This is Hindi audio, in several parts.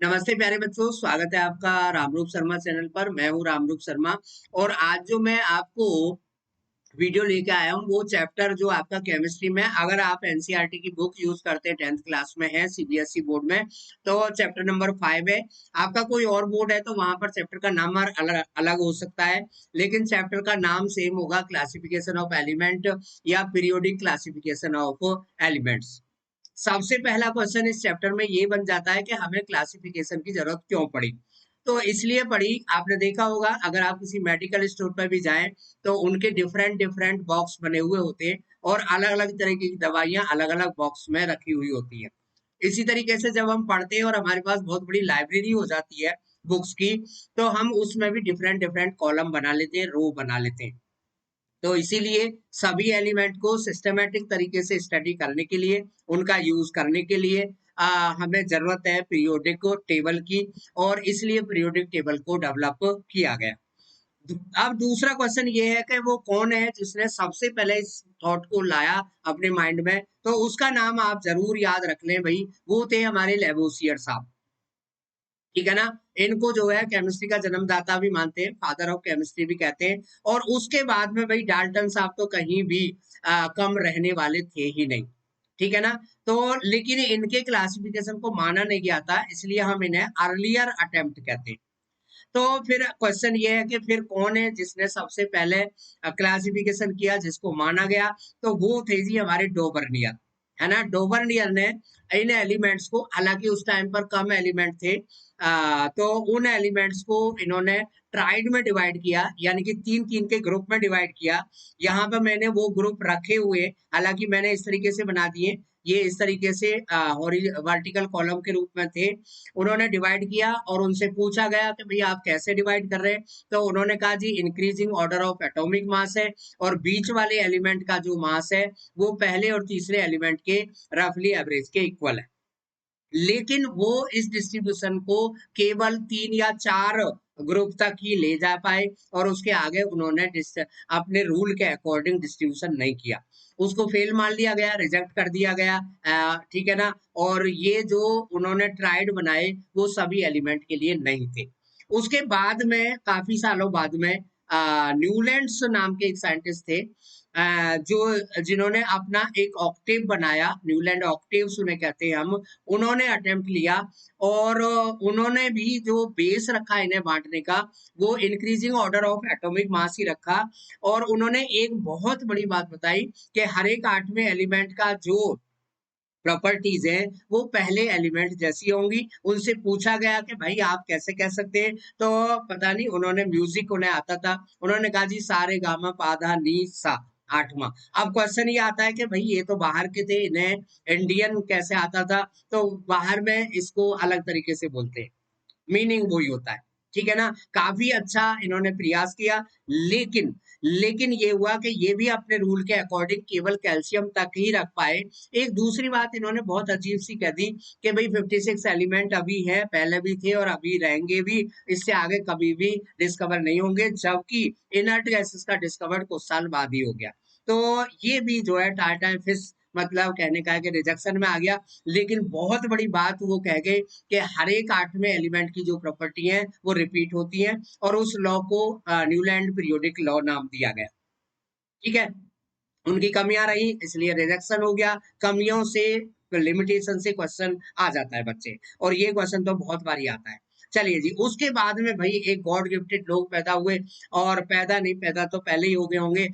नमस्ते प्यारे बच्चों, स्वागत है आपका रामरूप शर्मा चैनल पर। मैं हूँ रामरूप शर्मा और आज जो मैं आपको वीडियो लेके आया हूँ वो चैप्टर जो आपका केमिस्ट्री में, अगर आप एनसीईआरटी की बुक यूज करते हैं 10th क्लास में है सीबीएसई बोर्ड में, तो चैप्टर नंबर 5 है। आपका कोई और बोर्ड है तो वहां पर चैप्टर का नाम अलग अलग हो सकता है, लेकिन चैप्टर का नाम सेम होगा, क्लासिफिकेशन ऑफ एलिमेंट या पीरियोडिक क्लासिफिकेशन ऑफ एलिमेंट्स। सबसे पहला क्वेश्चन इस चैप्टर में ये बन जाता है कि हमें क्लासिफिकेशन की जरूरत क्यों पड़ी। तो इसलिए पड़ी, आपने देखा होगा अगर आप किसी मेडिकल स्टोर पर भी जाएं तो उनके डिफरेंट डिफरेंट बॉक्स बने हुए होते हैं और अलग अलग तरह की दवाइयां अलग अलग बॉक्स में रखी हुई होती है। इसी तरीके से जब हम पढ़ते हैं और हमारे पास बहुत बड़ी लाइब्रेरी हो जाती है बुक्स की, तो हम उसमें भी डिफरेंट डिफरेंट कॉलम बना लेते हैं, रो बना लेते हैं। तो इसीलिए सभी एलिमेंट को सिस्टमेटिक तरीके से स्टडी करने के लिए, उनका यूज करने के लिए हमें जरूरत है पीरियोडिक टेबल की, और इसलिए पीरियोडिक टेबल को डेवलप किया गया। अब दूसरा क्वेश्चन ये है कि वो कौन है जिसने सबसे पहले इस थॉट को लाया अपने माइंड में, तो उसका नाम आप जरूर याद रख लें भाई, वो थे हमारे लेवोसियर साहब। ठीक है ना। इनको जो है केमिस्ट्री का जन्मदाता भी मानते हैं, फादर ऑफ केमिस्ट्री भी कहते हैं। और उसके बाद में भाई डाल्टन साहब तो कहीं भी कम रहने वाले थे ही नहीं। ठीक है ना। तो लेकिन इनके क्लासिफिकेशन को माना नहीं गया था, इसलिए हम इन्हें अर्लियर अटेम्प्ट कहते हैं। तो फिर क्वेश्चन ये है कि फिर कौन है जिसने सबसे पहले क्लासिफिकेशन किया जिसको माना गया, तो वो थे जी हमारे डोबर्नियर। है ना, डोबर्नियर ने इन एलिमेंट्स को, हालांकि उस टाइम पर कम एलिमेंट थे, तो उन एलिमेंट्स को इन्होंने ट्राइड में डिवाइड किया, यानी कि तीन तीन के ग्रुप में डिवाइड किया। यहाँ पर मैंने वो ग्रुप रखे हुए, हालांकि मैंने इस तरीके से बना दिए, ये इस तरीके से वर्टिकल कॉलम के रूप में थे। उन्होंने डिवाइड किया और उनसे पूछा गया कि भाई आप कैसे डिवाइड कर रहे हैं, तो उन्होंने कहा जी increasing order of atomic mass है, और बीच वाले एलिमेंट का जो मास है वो पहले और तीसरे एलिमेंट के रफली एवरेज के इक्वल है। लेकिन वो इस डिस्ट्रीब्यूशन को केवल 3 या 4 ग्रुप तक ही ले जा पाए, और उसके आगे उन्होंने अपने रूल के अकॉर्डिंग डिस्ट्रीब्यूशन नहीं किया। उसको फेल मान लिया गया, रिजेक्ट कर दिया गया। ठीक है ना। और ये जो उन्होंने ट्राइड बनाए वो सभी एलिमेंट के लिए नहीं थे। उसके बाद में काफी सालों बाद में न्यूलैंड्स नाम के एक साइंटिस्ट थे, जो जिन्होंने अपना एक ऑक्टेव बनाया, न्यूलैंड ऑक्टेव्स उन्हें कहते हैं हम। उन्होंने अटेम्प्ट लिया और उन्होंने भी जो बेस रखा इन्हें बांटने का, वो increasing order of atomic mass ही रखा। और उन्होंने एक बहुत बड़ी बात बताई कि हर एक आठवें एलिमेंट का जो प्रॉपर्टीज है वो पहले एलिमेंट जैसी होंगी। उनसे पूछा गया कि भाई आप कैसे कह सकते हैं, तो पता नहीं, उन्होंने म्यूजिक उन्हें आता था, उन्होंने कहा जी सारे गामा पाधा नी सा आठवां। अब क्वेश्चन ये आता है कि भाई ये तो बाहर के थे, इन्हें इंडियन कैसे आता था, तो बाहर में इसको अलग तरीके से बोलते हैं, मीनिंग वही होता है। ठीक है ना। काफी अच्छा इन्होंने प्रयास किया, लेकिन लेकिन ये हुआ कि ये भी अपने रूल के अकॉर्डिंग केवल कैल्शियम तक ही रख पाए। एक दूसरी बात इन्होंने बहुत अजीब सी कह दी कि भाई 56 एलिमेंट अभी है, पहले भी थे और अभी रहेंगे भी, इससे आगे कभी भी डिस्कवर नहीं होंगे, जबकि इनर्ट गैसेस का डिस्कवर कुछ साल बाद ही हो गया। तो ये भी जो है टाटा फिश, मतलब कहने का है कि रिजेक्शन में आ गया। लेकिन बहुत बड़ी बात वो कह गए कि हर एक आठवें एलिमेंट की जो प्रॉपर्टी है वो रिपीट होती है, और उस लॉ को न्यूलैंड पीरियोडिक लॉ नाम दिया गया। ठीक है। उनकी कमियां रही इसलिए रिजेक्शन हो गया। कमियों से, लिमिटेशन से क्वेश्चन आ जाता है बच्चे, और ये क्वेश्चन तो बहुत बारी आता है। चलिए जी, उसके बाद में भाई एक गॉड गिफ्टेड लोग पैदा हुए, और पैदा नहीं, पैदा तो पहले ही हो गए होंगे,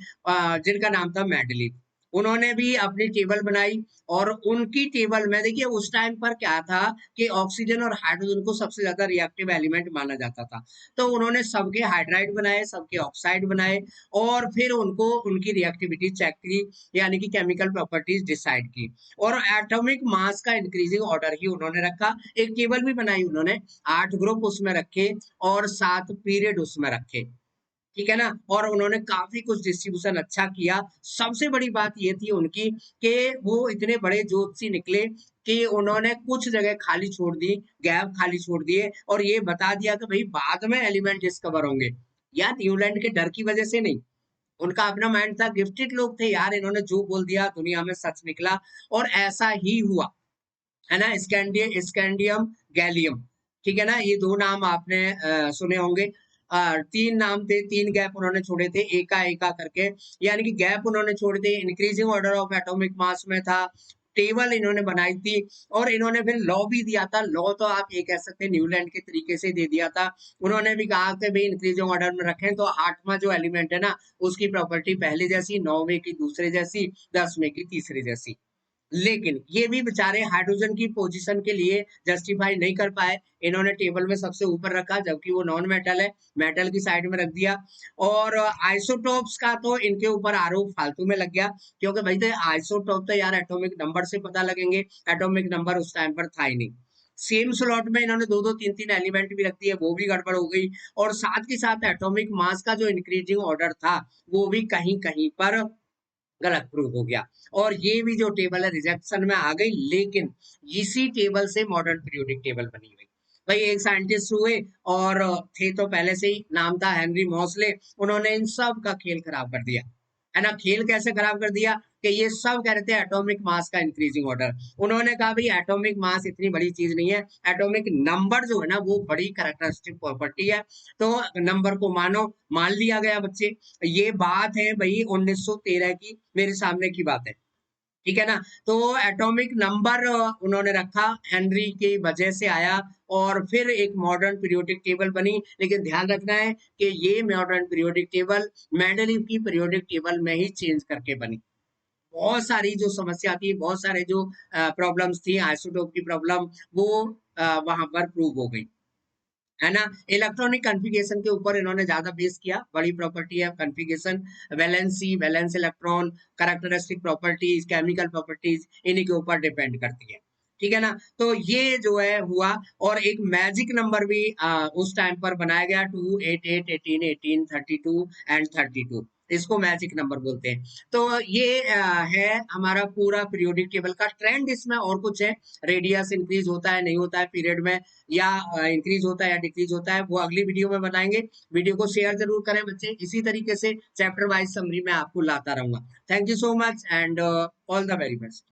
जिनका नाम था मेंडलीव। उन्होंने भी अपनी टेबल बनाई, और उनकी टेबल में देखिए उस टाइम पर क्या था कि ऑक्सीजन और हाइड्रोजन को सबसे ज्यादा रिएक्टिव एलिमेंट माना जाता था। तो उन्होंने सबके हाइड्राइड बनाए, सबके ऑक्साइड बनाए, और फिर उनको उनकी रिएक्टिविटी चेक की, यानी कि केमिकल प्रॉपर्टीज डिसाइड की। और एटॉमिक मास का इंक्रीजिंग ऑर्डर ही उन्होंने रखा। एक टेबल भी बनाई उन्होंने, 8 ग्रुप उसमें रखे और 7 पीरियड उसमें रखे। ठीक है ना। और उन्होंने काफी कुछ डिस्ट्रीब्यूशन अच्छा किया। सबसे बड़ी बात ये थी उनकी कि वो इतने बड़े ज्योतिषी निकले कि उन्होंने कुछ जगह खाली छोड़ दी, गैप खाली छोड़ दिए, और ये बता दिया कि भाई बाद में एलिमेंट डिस्कवर होंगे। यार न्यूलैंड के डर की वजह से नहीं, उनका अपना माइंड था, गिफ्टेड लोग थे यार, इन्होंने जो बोल दिया दुनिया में सच निकला। और ऐसा ही हुआ, है ना। स्कैंडियम गैलियम, ठीक है ना, ये दो नाम आपने सुने होंगे। तीन नाम थे, तीन गैप उन्होंने छोड़े थे, एका एका करके, यानी कि गैप उन्होंने छोड़े थे। इंक्रीजिंग ऑर्डर ऑफ एटॉमिक मास में था, टेबल इन्होंने बनाई थी, और इन्होंने फिर लॉ भी दिया था। लॉ तो आप ये कह सकते हैं न्यूलैंड के तरीके से दे दिया था। उन्होंने भी कहा कि भाई इंक्रीजिंग ऑर्डर में रखें तो आठवां जो एलिमेंट है ना, उसकी प्रॉपर्टी पहले जैसी, नौवें की दूसरे जैसी, 10वें की तीसरे जैसी। लेकिन ये भी बेचारे हाइड्रोजन की पोजीशन के लिए जस्टिफाई नहीं कर पाए। इन्होंने टेबल में सबसे ऊपर रखा, जबकि वो नॉन मेटल है, मेटल की साइड में रख दिया। और आइसोटोप्स का तो इनके ऊपर आरोप फालतू में लग गया, क्योंकि भाई तो आइसोटोप तो यार एटॉमिक नंबर से पता लगेंगे, एटॉमिक नंबर उस टाइम पर था ही नहीं। सेम स्लॉट में इन्होंने दो दो तीन तीन एलिमेंट भी रख दिए, वो भी गड़बड़ हो गई। और साथ के साथ एटॉमिक मास का जो इंक्रीजिंग ऑर्डर था, वो भी कहीं कहीं पर गलत प्रूव हो गया। और ये भी जो टेबल है रिजेक्शन में आ गई, लेकिन इसी टेबल से मॉडर्न पीरियोडिक टेबल बनी हुई। भाई एक साइंटिस्ट हुए, और थे तो पहले से ही, नाम था हेनरी मॉसले। उन्होंने इन सब का खेल खराब कर दिया, है ना। खेल कैसे खराब कर दिया कि ये सब कह रहे थे एटॉमिक मास का इंक्रीजिंग ऑर्डर। उन्होंने कहा भाई एटॉमिक मास इतनी बड़ी चीज नहीं है, एटॉमिक नंबर जो है ना वो बड़ी कैरेक्टरिस्टिक प्रॉपर्टी है। तो नंबर को मानो, मान लिया गया बच्चे। ये बात है भाई 1913 की, मेरे सामने की बात है, ठीक है ना। तो एटॉमिक नंबर उन्होंने रखा, हेनरी की वजह से आया, और फिर एक मॉडर्न पीरियोडिक टेबल बनी। लेकिन ध्यान रखना है कि ये मॉडर्न पीरियोडिक टेबल मेंडलीव की पीरियोडिक टेबल में ही चेंज करके बनी। बहुत सारी जो समस्या थी, बहुत सारे जो प्रॉब्लम्स थी, आइसोटोप की प्रॉब्लम, वो वहां पर प्रूव हो गई, है ना। इलेक्ट्रॉनिक कॉन्फ़िगरेशन के ऊपर इन्होंने ज्यादा बेस किया। बड़ी प्रॉपर्टी है configuration, valency, valence electron, characteristic properties, chemical properties, इन्हीं के ऊपर डिपेंड करती है, ठीक है ना। तो ये जो है हुआ। और एक मैजिक नंबर भी उस टाइम पर बनाया गया, 2 8 8 18 18 32 एंड 32। इसको मैजिक नंबर बोलते हैं। तो ये है हमारा पूरा पीरियोडिक टेबल का ट्रेंड। इसमें और कुछ है, रेडियस इंक्रीज होता है नहीं होता है पीरियड में, या इंक्रीज होता है या डिक्रीज होता है, वो अगली वीडियो में बनाएंगे। वीडियो को शेयर जरूर करें बच्चे। इसी तरीके से चैप्टर वाइज समरी में आपको लाता रहूंगा। Thank you so much, and all the very best.